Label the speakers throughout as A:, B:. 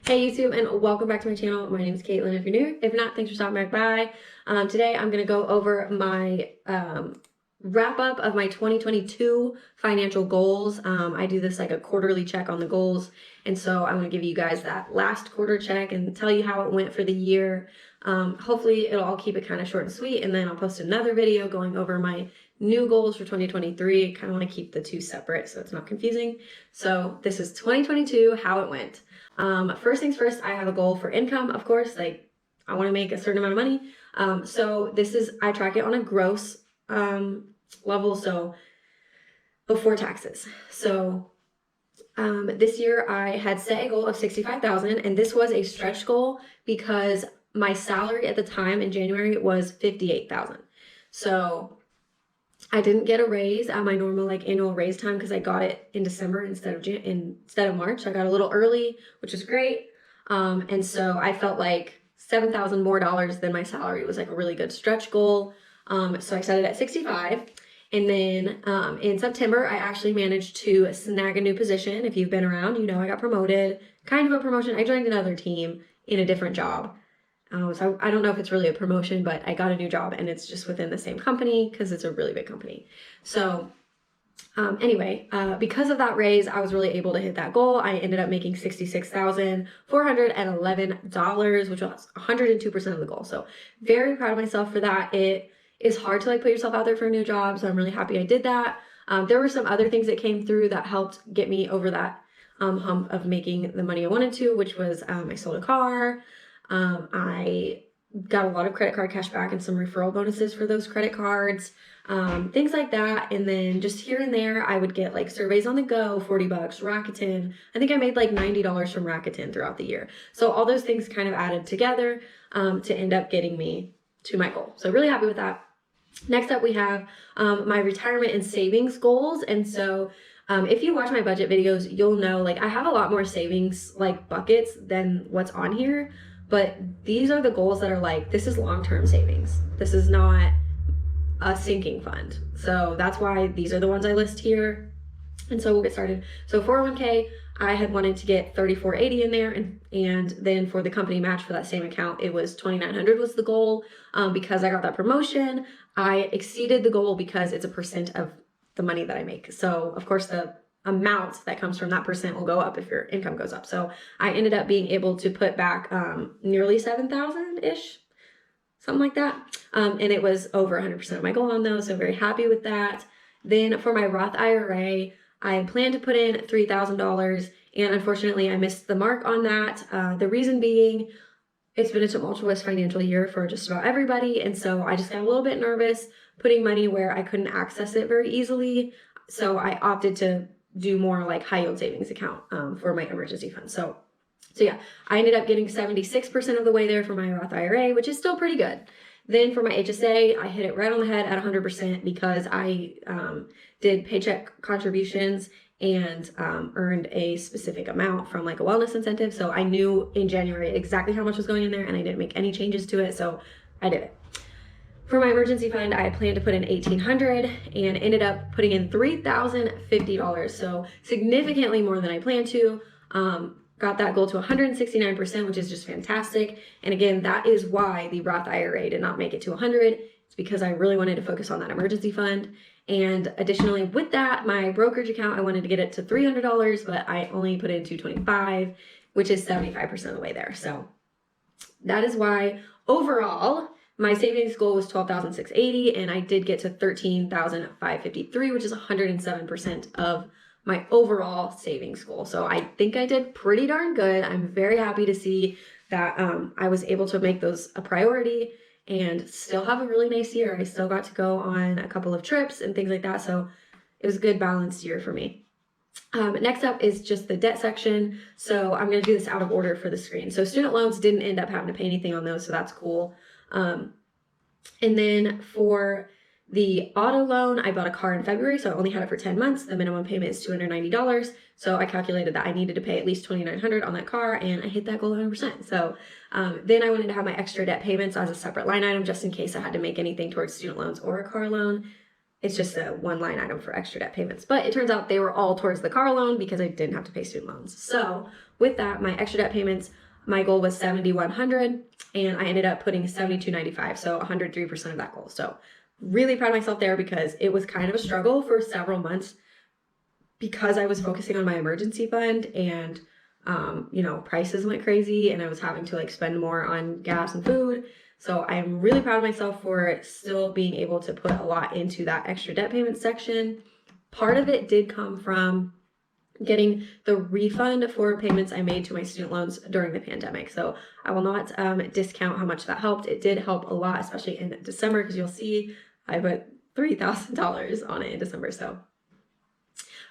A: Hey YouTube, and welcome back to my channel. My name is Caitlin if you're new. If not, thanks for stopping back by. Today I'm going to go over my wrap up of my 2022 financial goals. I do this like a quarterly check on the goals, and so I want to give you guys that last quarter check and tell you how it went for the year. Hopefully I'll keep it kind of short and sweet, and then I'll post another video going over my new goals for 2023. Kind of want to keep the two separate so it's not confusing. So this is 2022, how it went. First things first, I have a goal for income, of course, like I want to make a certain amount of money. So this is, I track it on a gross level, so before taxes. So this year I had set a goal of 65,000, and this was a stretch goal because my salary at the time in January was 58,000. So I didn't get a raise at my normal annual raise time because I got it in December instead of March. I got a little early, which was great. And so I felt like $7,000 more than my salary was like a really good stretch goal. So I set it at 65. And then in September, I actually managed to snag a new position. If you've been around, you know I got promoted, kind of a promotion. I joined another team in a different job. So I don't know if it's really a promotion, but I got a new job and it's just within the same company because it's a really big company. So anyway, because of that raise, I was really able to hit that goal. I ended up making $66,411, which was 102% of the goal. So very proud of myself for that. It is hard to put yourself out there for a new job. So I'm really happy I did that. There were some other things that came through that helped get me over that hump of making the money I wanted to, which was I sold a car. I got a lot of credit card cash back and some referral bonuses for those credit cards, things like that. And then just here and there, I would get surveys on the go, $40, Rakuten. I think I made $90 from Rakuten throughout the year. So all those things kind of added together to end up getting me to my goal. So really happy with that. Next up, we have my retirement and savings goals. And so if you watch my budget videos, you'll know I have a lot more savings buckets than what's on here. But these are the goals that are this is long-term savings. This is not a sinking fund. So that's why these are the ones I list here. And so we'll get started. So 401k, I had wanted to get 3480 in there. And then for the company match for that same account, it was 2,900 was the goal. Because I got that promotion, I exceeded the goal because it's a percent of the money that I make. So of course the amount that comes from that percent will go up if your income goes up. So I ended up being able to put back nearly 7,000-ish, something like that. And it was over 100% of my goal on those. So very happy with that. Then for my Roth IRA, I planned to put in $3,000, and unfortunately I missed the mark on that. The reason being, it's been a tumultuous financial year for just about everybody. And so I just got a little bit nervous putting money where I couldn't access it very easily. So I opted to do more high yield savings account for my emergency fund. So yeah, I ended up getting 76% of the way there for my Roth IRA, which is still pretty good. Then for my HSA, I hit it right on the head at 100% because I did paycheck contributions and earned a specific amount from a wellness incentive. So I knew in January exactly how much was going in there, and I didn't make any changes to it. So I did it. For my emergency fund, I planned to put in $1,800 and ended up putting in $3,050. So significantly more than I planned to. Got that goal to 169%, which is just fantastic. And again, that is why the Roth IRA did not make it to 100. It's because I really wanted to focus on that emergency fund. And additionally, with that, my brokerage account, I wanted to get it to $300, but I only put in $225, which is 75% of the way there. So that is why overall, my savings goal was $12,680, and I did get to $13,553, which is 107% of my overall savings goal. So I think I did pretty darn good. I'm very happy to see that I was able to make those a priority and still have a really nice year. I still got to go on a couple of trips and things like that. So it was a good balanced year for me. Next up is just the debt section. So I'm going to do this out of order for the screen. So student loans didn't end up having to pay anything on those, so that's cool. And then for the auto loan, I bought a car in February, so I only had it for 10 months. The minimum payment is $290. So I calculated that I needed to pay at least $2,900 on that car, and I hit that goal 100%. So then I wanted to have my extra debt payments as a separate line item just in case I had to make anything towards student loans or a car loan. it's just a one line item for extra debt payments. But it turns out they were all towards the car loan because I didn't have to pay student loans. So with that, my extra debt payments, my goal was 7,100 and I ended up putting 7,295, so 103% of that goal. So really proud of myself there because it was kind of a struggle for several months because I was focusing on my emergency fund and prices went crazy and I was having to like spend more on gas and food. So I'm really proud of myself for still being able to put a lot into that extra debt payment section. Part of it did come from getting the refund for payments I made to my student loans during the pandemic. So I will not discount how much that helped. It did help a lot, especially in December, because you'll see I put $3,000 on it in December. So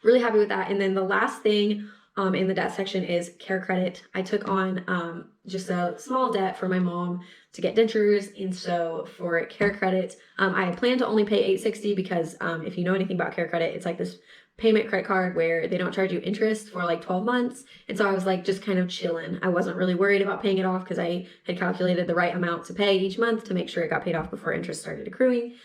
A: really happy with that. And then the last thing in the debt section is care credit. I took on just a small debt for my mom to get dentures, and so for care credit, I plan to only pay $860 because if you know anything about care credit, it's like this payment credit card where they don't charge you interest for like 12 months. And so I was like just kind of chilling. I wasn't really worried about paying it off because I had calculated the right amount to pay each month to make sure it got paid off before interest started accruing.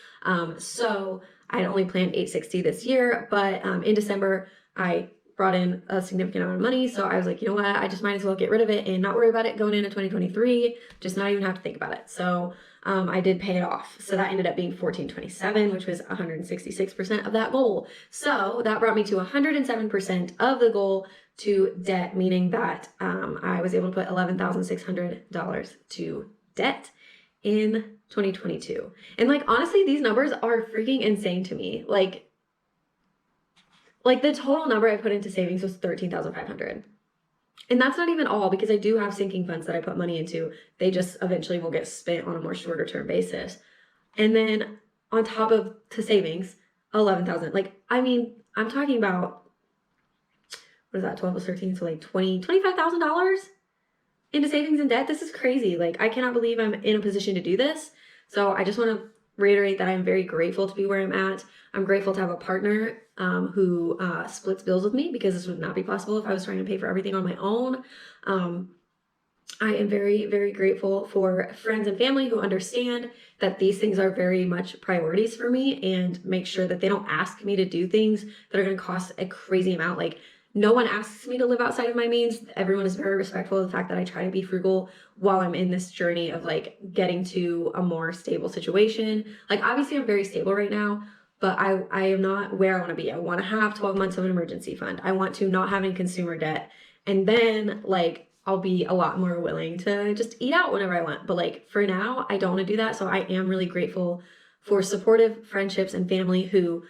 A: So I had only planned $860 this year, but in December I brought in a significant amount of money. So I was like, you know what, I just might as well get rid of it and not worry about it going into 2023, just not even have to think about it. So I did pay it off. So that ended up being $1,427, which was 166% of that goal. So that brought me to 107% of the goal to debt, meaning that I was able to put $11,600 to debt in 2022. And like, honestly, these numbers are freaking insane to me. Like the total number I put into savings was $13,500. And that's not even all, because I do have sinking funds that I put money into. They just eventually will get spent on a more shorter term basis. And then on top of to savings, 11,000. Like, I mean, I'm talking about, what is that, 12 plus 13? So like $25,000 into savings and debt. This is crazy. Like, I cannot believe I'm in a position to do this. So I just want to reiterate that I'm very grateful to be where I'm at. I'm grateful to have a partner who splits bills with me, because this would not be possible if I was trying to pay for everything on my own. I am very, very grateful for friends and family who understand that these things are very much priorities for me and make sure that they don't ask me to do things that are going to cost a crazy amount. Like, no one asks me to live outside of my means. Everyone is very respectful of the fact that I try to be frugal while I'm in this journey of like getting to a more stable situation. Like, obviously I'm very stable right now, but I am not where I want to be. I want to have 12 months of an emergency fund. I want to not have any consumer debt. And then like, I'll be a lot more willing to just eat out whenever I want. But like, for now, I don't want to do that. So I am really grateful for supportive friendships and family who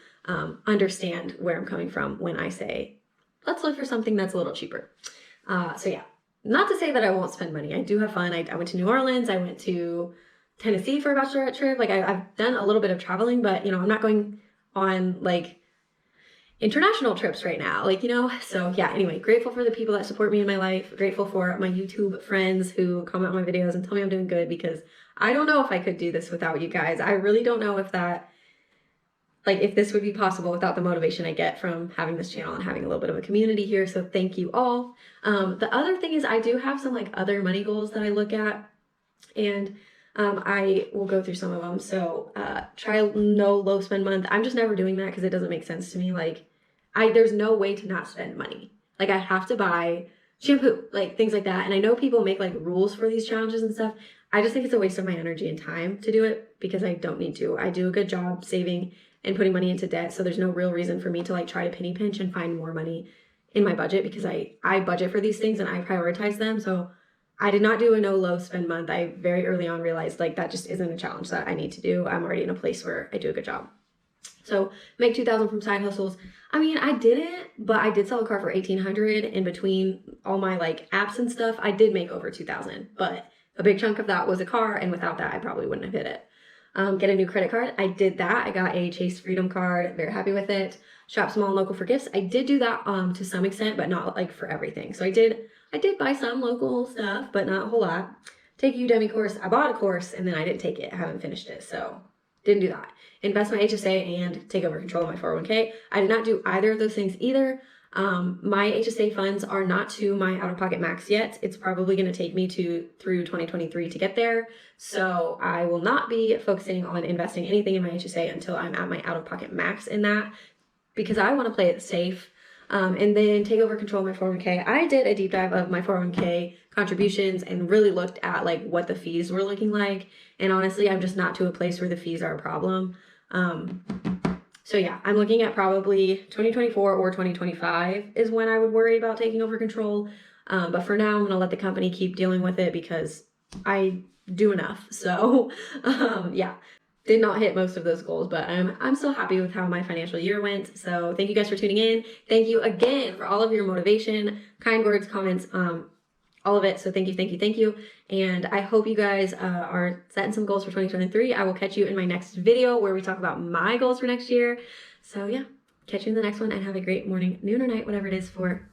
A: understand where I'm coming from when I say, let's look for something that's a little cheaper. So yeah, not to say that I won't spend money. I do have fun. I went to New Orleans. I went to Tennessee for a bachelorette trip. Like, I've done a little bit of traveling, but I'm not going on like international trips right now, so yeah. Anyway, grateful for the people that support me in my life, grateful for my YouTube friends who comment on my videos and tell me I'm doing good, because I don't know if I could do this without you guys. I really don't know if this would be possible without the motivation I get from having this channel and having a little bit of a community here. So thank you all. The other thing is I do have some like other money goals that I look at, and I will go through some of them. So try no low spend month. I'm just never doing that because it doesn't make sense to me. Like, there's no way to not spend money. Like, I have to buy shampoo, like things like that. And I know people make like rules for these challenges and stuff. I just think it's a waste of my energy and time to do it because I don't need to. I do a good job saving and putting money into debt. So there's no real reason for me to like try to penny pinch and find more money in my budget, because I budget for these things and I prioritize them. So I did not do a no low spend month. I very early on realized like that just isn't a challenge that I need to do. I'm already in a place where I do a good job. So make $2,000 from side hustles. I mean, I didn't, but I did sell a car for $1,800 in between all my like apps and stuff. I did make over $2,000, but a big chunk of that was a car. And without that, I probably wouldn't have hit it. Get a new credit card. I did that. I got a Chase Freedom card. Very happy with it. Shop small and local for gifts. I did do that to some extent, but not like for everything. So I did buy some local stuff, but not a whole lot. Take a Udemy course. I bought a course and then I didn't take it. I haven't finished it. So didn't do that. Invest my HSA and take over control of my 401k. I did not do either of those things either. My HSA funds are not to my out-of-pocket max yet. It's probably going to take me through 2023 to get there. So I will not be focusing on investing anything in my HSA until I'm at my out-of-pocket max in that, because I want to play it safe. And then take over control of my 401k. I did a deep dive of my 401k contributions and really looked at like what the fees were looking like. And honestly, I'm just not to a place where the fees are a problem. So yeah, I'm looking at probably 2024 or 2025 is when I would worry about taking over control. But for now, I'm going to let the company keep dealing with it because I do enough. So yeah, did not hit most of those goals, but I'm still happy with how my financial year went. So thank you guys for tuning in. Thank you again for all of your motivation, kind words, comments, all of it. So thank you. And I hope you guys are setting some goals for 2023. I will catch you in my next video where we talk about my goals for next year. So yeah, catch you in the next one and have a great morning, noon, or night, whatever it is for